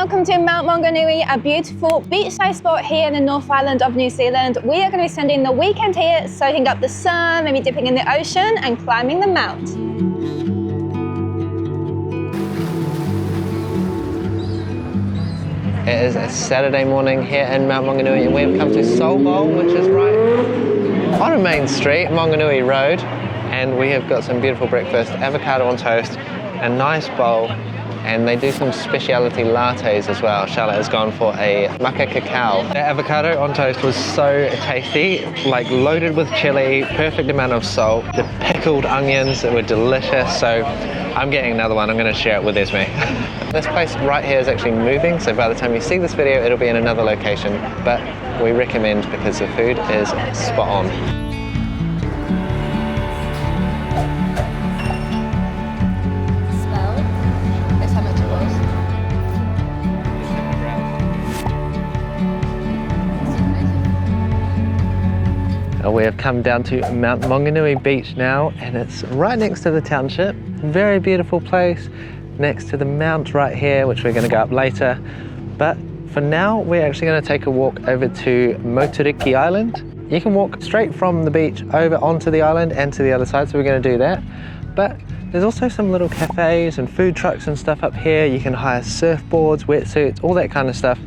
Welcome to Mount Maunganui, a beautiful beachside spot here in the North Island of New Zealand. We are going to be spending the weekend here soaking up the sun, maybe dipping in the ocean and climbing the mount. It is a Saturday morning here in Mount Maunganui and we've come to Boul, which is right on a main street, Maunganui Road, and we have got some beautiful breakfast, avocado on toast, a nice bowl, and they do some specialty lattes as well. Charlotte has gone for a maca cacao. The avocado on toast was so tasty, like loaded with chili, perfect amount of salt, the pickled onions that were delicious, so I'm getting another one. I'm going to share it with Esme. This place right here is actually moving, so by the time you see this video, it'll be in another location, but we recommend because the food is spot on. We have come down to Mount Maunganui Beach now, and it's right next to the township. Very beautiful place, next to the mount right here, which we're going to go up later. But for now, we're actually going to take a walk over to Rotorua Island. You can walk straight from the beach over onto the island and to the other side, so we're going to do that. But there's also some little cafes and food trucks and stuff up here. You can hire surfboards, wetsuits, all that kind of stuff.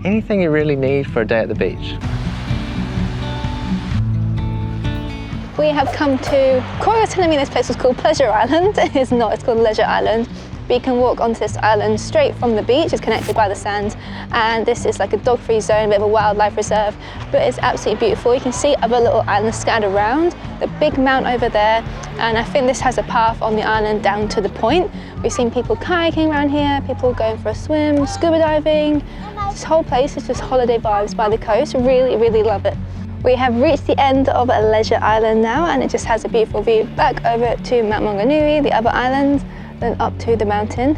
Anything you really need for a day at the beach. We have come to, Corey was telling me this place was called Pleasure Island. It's not, it's called Leisure Island. But you can walk onto this island straight from the beach. It's connected by the sand. And this is like a dog-free zone, a bit of a wildlife reserve. But it's absolutely beautiful. You can see other little islands scattered around. The big mount over there. And I think this has a path on the island down to the point. We've seen people kayaking around here, people going for a swim, scuba diving. This whole place is just holiday vibes by the coast. Really, really love it. We have reached the end of Leisure Island now, and it just has a beautiful view back over to Mount Maunganui, the other island, then up to the mountain,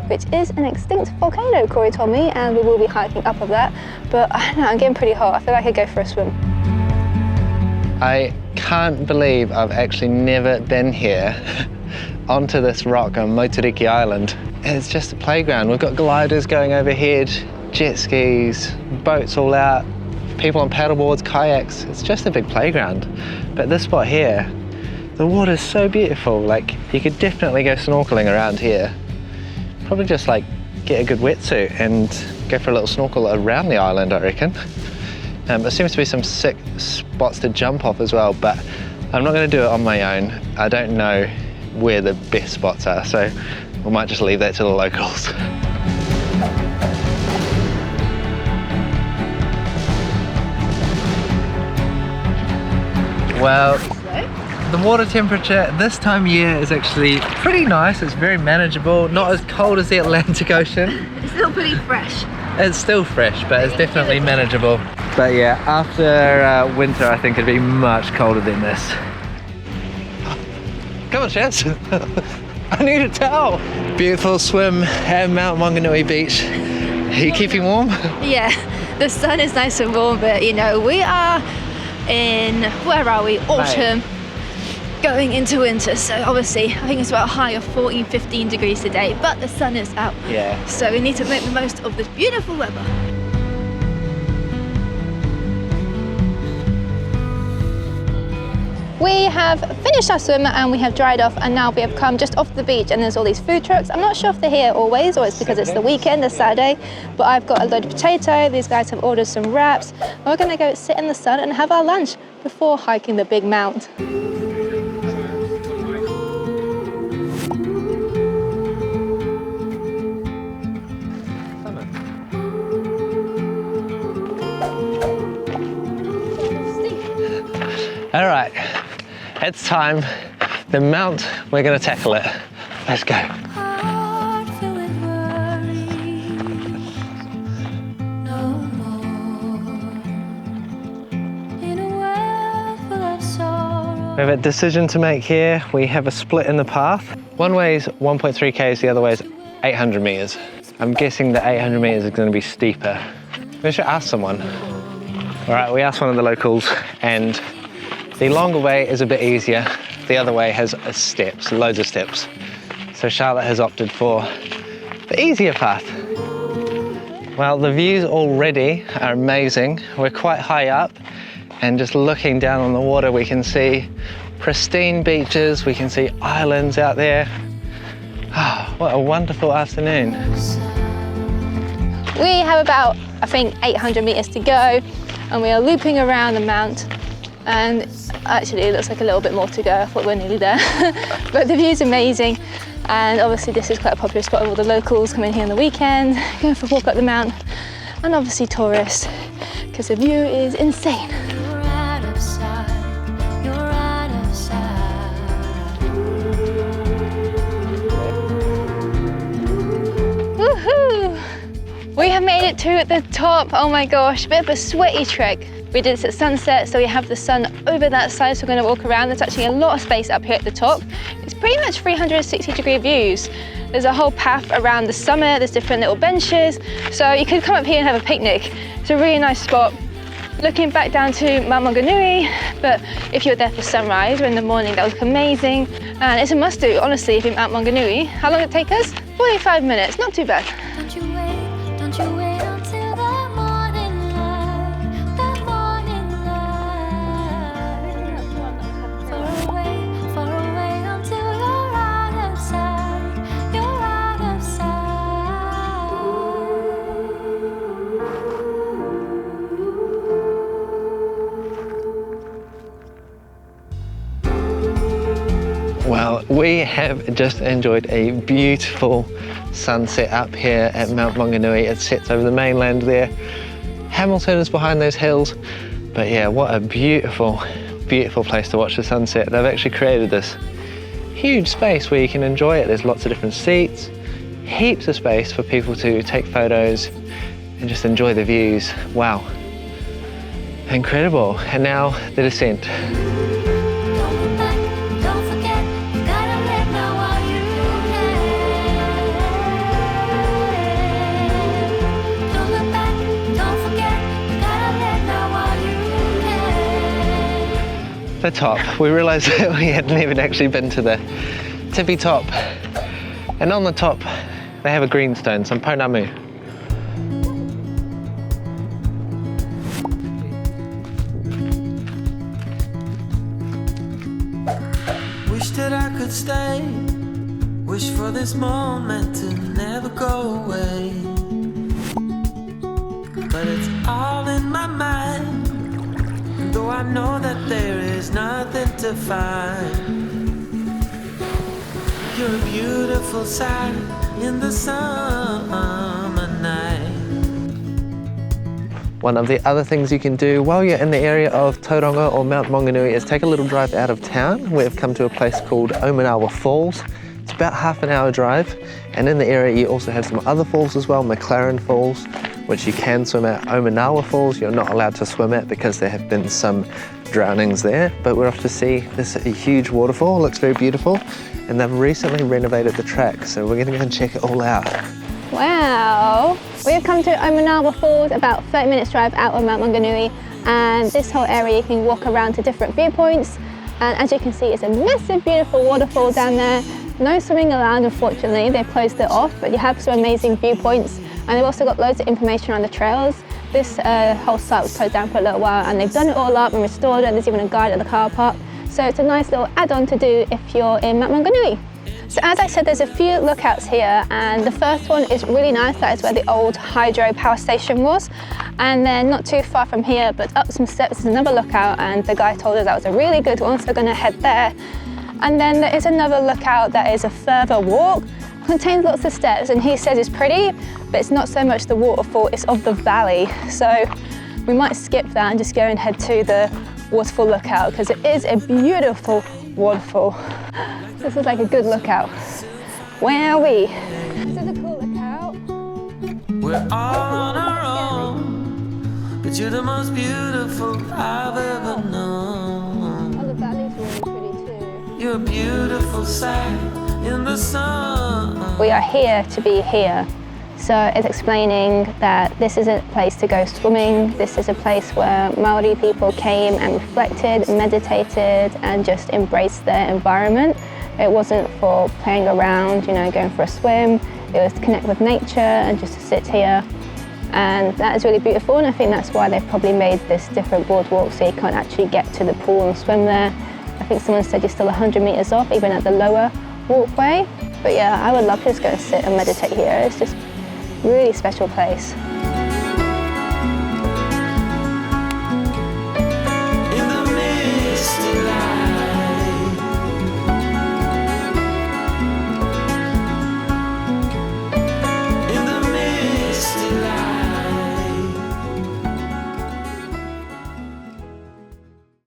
which is an extinct volcano, Corey told me, and we will be hiking up of that. But I don't know, I'm getting pretty hot. I feel like I could go for a swim. I can't believe I've actually never been here onto this rock on Rotorua Island. It's just a playground. We've got gliders going overhead, jet skis, boats all out, people on paddleboards, kayaks. It's just a big playground. But this spot here, the water's so beautiful. Like, you could definitely go snorkeling around here. Probably just like get a good wetsuit and go for a little snorkel around the island, I reckon. There seems to be some sick spots to jump off as well, but I'm not going to do it on my own. I don't know where the best spots are, so we might just leave that to the locals. Well, the water temperature this time of year is actually pretty nice. It's very manageable, not as cold as the Atlantic Ocean. It's still pretty fresh. It's still fresh, but it's definitely manageable. But yeah, after winter, I think it'd be much colder than this. Come on, Chance. I need a towel. Beautiful swim at Mount Maunganui Beach. Are you keeping warm? Yeah, the sun is nice and warm, but you know, we are in, where are we? Autumn, going into winter, so obviously I think it's about a high of 14, 15 degrees today, but the sun is out. Yeah. So we need to make the most of this beautiful weather. We have finished our swim and we have dried off, and now we have come just off the beach and there's all these food trucks. I'm not sure if they're here always or it's because it's the weekend, it's Saturday, but I've got a load of potato. These guys have ordered some wraps. We're gonna go sit in the sun and have our lunch before hiking the big mount. All right, it's time. The mount, we're gonna tackle it. Let's go. We have a decision to make here. We have a split in the path. One way is 1.3 k's, the other way is 800 meters. I'm guessing the 800 meters is gonna be steeper. We should ask someone. All right, we asked one of the locals, and the longer way is a bit easier. The other way has steps, loads of steps. So Charlotte has opted for the easier path. Well, the views already are amazing. We're quite high up, and just looking down on the water, we can see pristine beaches, we can see islands out there. Oh, what a wonderful afternoon. We have about, I think, 800 meters to go, and we are looping around the mount. And actually, it looks like a little bit more to go. I thought we're nearly there. But the view's amazing. And obviously, this is quite a popular spot with all the locals coming here on the weekend, going for a walk up the mount, and obviously tourists, because the view is insane. Woohoo! We have made it to the top. Oh my gosh, a bit of a sweaty trek. We did this at sunset, so we have the sun over that side, so we're going to walk around. There's actually a lot of space up here at the top. It's pretty much 360-degree views. There's a whole path around the summit, there's different little benches, so you could come up here and have a picnic. It's a really nice spot. Looking back down to Mount Maunganui, but if you're there for sunrise or in the morning, that would look amazing. And it's a must do, honestly, if you're Mount Maunganui. How long did it take us? 45 minutes, not too bad. Don't you wait until the morning light, the morning light. Far away until you're out of sight, you're out of sight. Well, we have just enjoyed a beautiful sunset up here at Mount Maunganui. It sits over the mainland there. Hamilton is behind those hills. But yeah, what a beautiful, beautiful place to watch the sunset. They've actually created this huge space where you can enjoy it. There's lots of different seats, heaps of space for people to take photos and just enjoy the views. Wow, incredible. And now the descent. The top. We realised that we hadn't even actually been to the tippy top. And on the top, they have a greenstone, some pounamu. Wish that I could stay. Wish for this moment to never go away. But it's all in my mind. Though I know that there is nothing to find. You're a beautiful sight in the summer night. One of the other things you can do while you're in the area of Tauranga or Mount Maunganui is take a little drive out of town. We've come to a place called Omanawa Falls. It's about half an hour drive, and in the area you also have some other falls as well, McLaren Falls, which you can swim at. Omanawa Falls you're not allowed to swim at because there have been some drownings there, but we're off to see this huge waterfall. It looks very beautiful, and they've recently renovated the track, so we're going to go and check it all out. Wow! We've come to Omanawa Falls, about 30 minutes drive out of Mount Maunganui, and this whole area you can walk around to different viewpoints, and as you can see it's a massive beautiful waterfall down there. No swimming allowed, unfortunately, they've closed it off, but you have some amazing viewpoints, and they've also got loads of information on the trails. This whole site was closed down for a little while, and they've done it all up and restored it. There's even a guide at the car park, so it's a nice little add-on to do if you're in Mount Maunganui. So as I said, there's a few lookouts here, and the first one is really nice. That is where the old hydro power station was, and then not too far from here, but up some steps is another lookout, and the guy told us that was a really good one, so we're going to head there. And then there is another lookout that is a further walk, contains lots of steps, and he says it's pretty, but it's not so much the waterfall, it's of the valley. So we might skip that and just go and head to the waterfall lookout, because it is a beautiful waterfall. This is like a good lookout. Wowee! This is a cool lookout. We're all on our own, but you're the most beautiful I've ever known. Oh, the valley's really pretty too. You're a beautiful sight in the sun. We are here to be here. So it's explaining that this is a place to go swimming. This is a place where Maori people came and reflected, meditated, and just embraced their environment. It wasn't for playing around, you know, going for a swim. It was to connect with nature and just to sit here And that is really beautiful, and I think that's why they've probably made this different boardwalk so you can't actually get to the pool and swim there. I think someone said you're still 100 metres off, even at the lower walkway. But yeah, I would love to just go sit and meditate here. It's just a really special place.